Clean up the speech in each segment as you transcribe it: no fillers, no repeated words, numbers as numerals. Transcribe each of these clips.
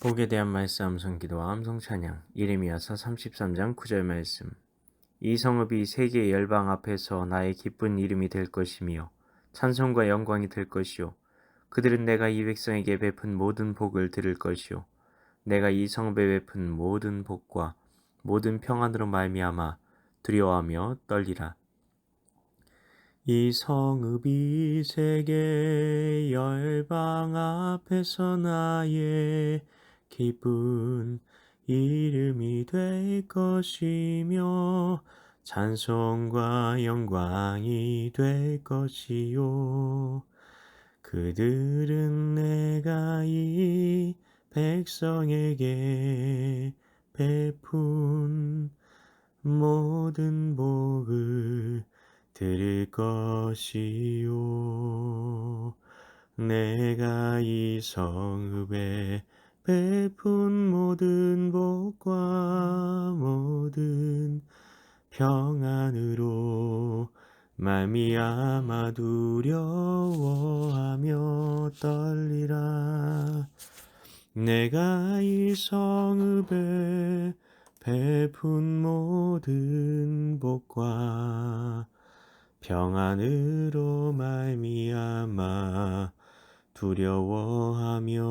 복에 대한 말씀 암송기도와 암송찬양 예레미야서 33장 9절 말씀. 이 성읍이 세계 열방 앞에서 나의 기쁜 이름이 될 것이며 찬송과 영광이 될 것이요 그들은 내가 이 백성에게 베푼 모든 복을 들을 것이요 내가 이 성읍에 베푼 모든 복과 모든 평안으로 말미암아 두려워하며 떨리라. 이 성읍이 세계 열방 앞에서 나의 기쁜 이름이 될 것이며 찬송과 영광이 될 것이요 그들은 내가 이 백성에게 베푼 모든 복을 들을 것이요 내가 이 성읍에 베푼 모든 복과 모든 평안으로 말미암아 두려워하며 떨리라. 내가 이 성읍에 베푼 모든 복과 평안으로 말미암아 두려워하며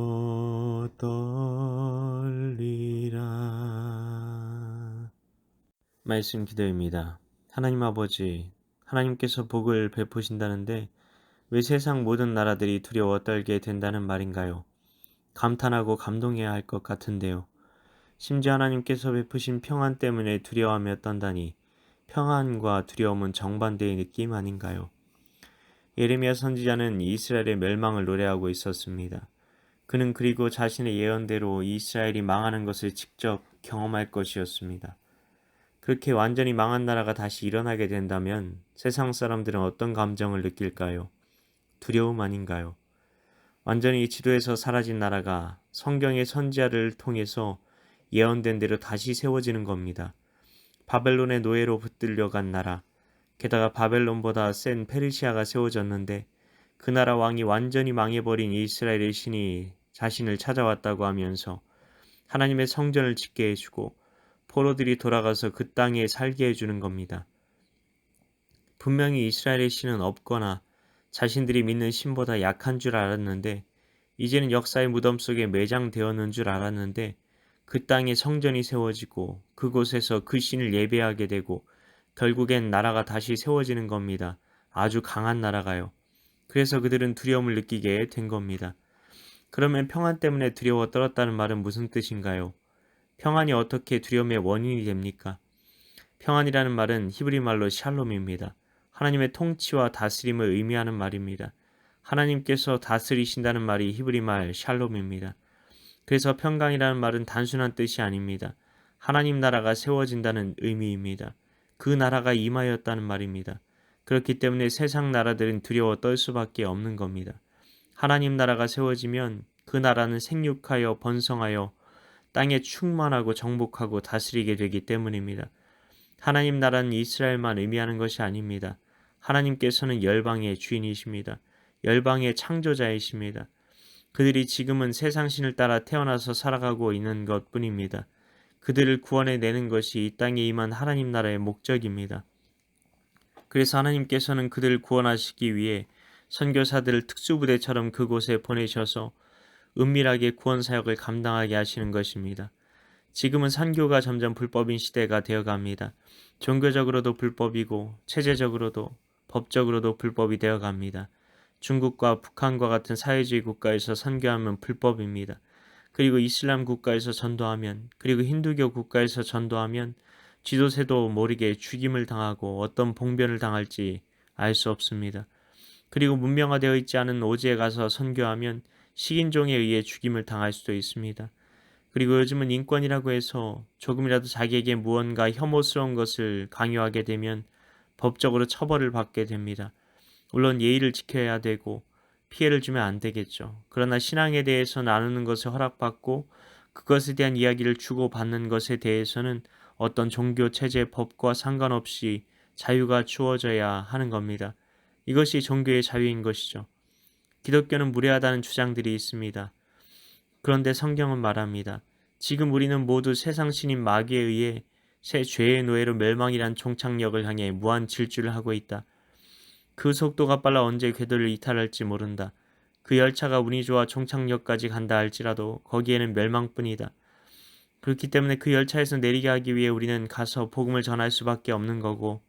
떨리라. 말씀 기도입니다. 하나님 아버지, 하나님께서 복을 베푸신다는데 왜 세상 모든 나라들이 두려워 떨게 된다는 말인가요? 감탄하고 감동해야 할 것 같은데요. 심지어 하나님께서 베푸신 평안 때문에 두려워하며 떤다니 평안과 두려움은 정반대의 느낌 아닌가요? 예레미야 선지자는 이스라엘의 멸망을 노래하고 있었습니다. 그는 그리고 자신의 예언대로 이스라엘이 망하는 것을 직접 경험할 것이었습니다. 그렇게 완전히 망한 나라가 다시 일어나게 된다면 세상 사람들은 어떤 감정을 느낄까요? 두려움 아닌가요? 완전히 지도에서 사라진 나라가 성경의 선지자를 통해서 예언된 대로 다시 세워지는 겁니다. 바벨론의 노예로 붙들려간 나라, 게다가 바벨론보다 센 페르시아가 세워졌는데 그 나라 왕이 완전히 망해버린 이스라엘의 신이 자신을 찾아왔다고 하면서 하나님의 성전을 짓게 해주고 포로들이 돌아가서 그 땅에 살게 해주는 겁니다. 분명히 이스라엘의 신은 없거나 자신들이 믿는 신보다 약한 줄 알았는데 이제는 역사의 무덤 속에 매장되었는 줄 알았는데 그 땅에 성전이 세워지고 그곳에서 그 신을 예배하게 되고 결국엔 나라가 다시 세워지는 겁니다. 아주 강한 나라가요. 그래서 그들은 두려움을 느끼게 된 겁니다. 그러면 평안 때문에 두려워 떨었다는 말은 무슨 뜻인가요? 평안이 어떻게 두려움의 원인이 됩니까? 평안이라는 말은 히브리 말로 샬롬입니다. 하나님의 통치와 다스림을 의미하는 말입니다. 하나님께서 다스리신다는 말이 히브리 말 샬롬입니다. 그래서 평강이라는 말은 단순한 뜻이 아닙니다. 하나님 나라가 세워진다는 의미입니다. 그 나라가 임하였다는 말입니다. 그렇기 때문에 세상 나라들은 두려워 떨 수밖에 없는 겁니다. 하나님 나라가 세워지면 그 나라는 생육하여 번성하여 땅에 충만하고 정복하고 다스리게 되기 때문입니다. 하나님 나라는 이스라엘만 의미하는 것이 아닙니다. 하나님께서는 열방의 주인이십니다. 열방의 창조자이십니다. 그들이 지금은 세상 신을 따라 태어나서 살아가고 있는 것 뿐입니다. 그들을 구원해내는 것이 이 땅에 임한 하나님 나라의 목적입니다. 그래서 하나님께서는 그들을 구원하시기 위해 선교사들을 특수부대처럼 그곳에 보내셔서 은밀하게 구원 사역을 감당하게 하시는 것입니다. 지금은 선교가 점점 불법인 시대가 되어갑니다. 종교적으로도 불법이고 체제적으로도 법적으로도 불법이 되어갑니다. 중국과 북한과 같은 사회주의 국가에서 선교하면 불법입니다. 그리고 이슬람 국가에서 전도하면, 그리고 힌두교 국가에서 전도하면 지도새도 모르게 죽임을 당하고 어떤 봉변을 당할지 알 수 없습니다. 그리고 문명화되어 있지 않은 오지에 가서 선교하면 식인종에 의해 죽임을 당할 수도 있습니다. 그리고 요즘은 인권이라고 해서 조금이라도 자기에게 무언가 혐오스러운 것을 강요하게 되면 법적으로 처벌을 받게 됩니다. 물론 예의를 지켜야 되고 피해를 주면 안 되겠죠. 그러나 신앙에 대해서 나누는 것을 허락받고 그것에 대한 이야기를 주고받는 것에 대해서는 어떤 종교 체제 법과 상관없이 자유가 주어져야 하는 겁니다. 이것이 종교의 자유인 것이죠. 기독교는 무례하다는 주장들이 있습니다. 그런데 성경은 말합니다. 지금 우리는 모두 세상 신인 마귀에 의해 새 죄의 노예로 멸망이란 종착역을 향해 무한 질주를 하고 있다. 그 속도가 빨라 언제 궤도를 이탈할지 모른다. 그 열차가 운이 좋아 종착역까지 간다 할지라도 거기에는 멸망뿐이다. 그렇기 때문에 그 열차에서 내리게 하기 위해 우리는 가서 복음을 전할 수밖에 없는 거고,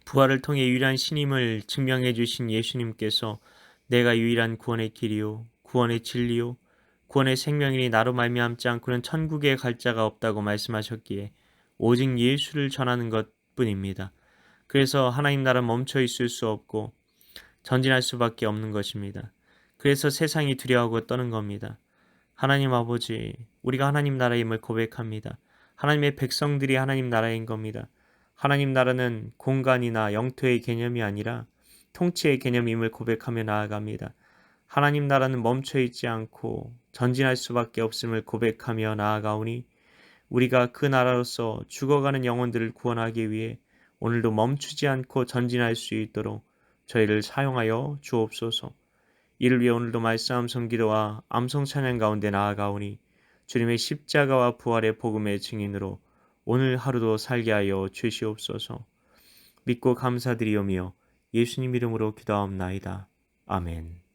부활을 통해 유일한 신임을 증명해 주신 예수님께서 내가 유일한 구원의 길이요 구원의 진리요 구원의 생명이니 나로 말미암지 않고는 천국에 갈 자가 없다고 말씀하셨기에 오직 예수를 전하는 것뿐입니다. 그래서 하나님 나라 멈춰 있을 수 없고 전진할 수밖에 없는 것입니다. 그래서 세상이 두려워하고 떠는 겁니다. 하나님 아버지, 우리가 하나님 나라임을 고백합니다. 하나님의 백성들이 하나님 나라인 겁니다. 하나님 나라는 공간이나 영토의 개념이 아니라 통치의 개념임을 고백하며 나아갑니다. 하나님 나라는 멈춰 있지 않고 전진할 수밖에 없음을 고백하며 나아가오니 우리가 그 나라로서 죽어가는 영혼들을 구원하기 위해 오늘도 멈추지 않고 전진할 수 있도록 저희를 사용하여 주옵소서. 이를 위해 오늘도 말씀 암송 기도와 암송 찬양 가운데 나아가오니 주님의 십자가와 부활의 복음의 증인으로 오늘 하루도 살게 하여 주시옵소서. 믿고 감사드리오며 예수님 이름으로 기도하옵나이다. 아멘.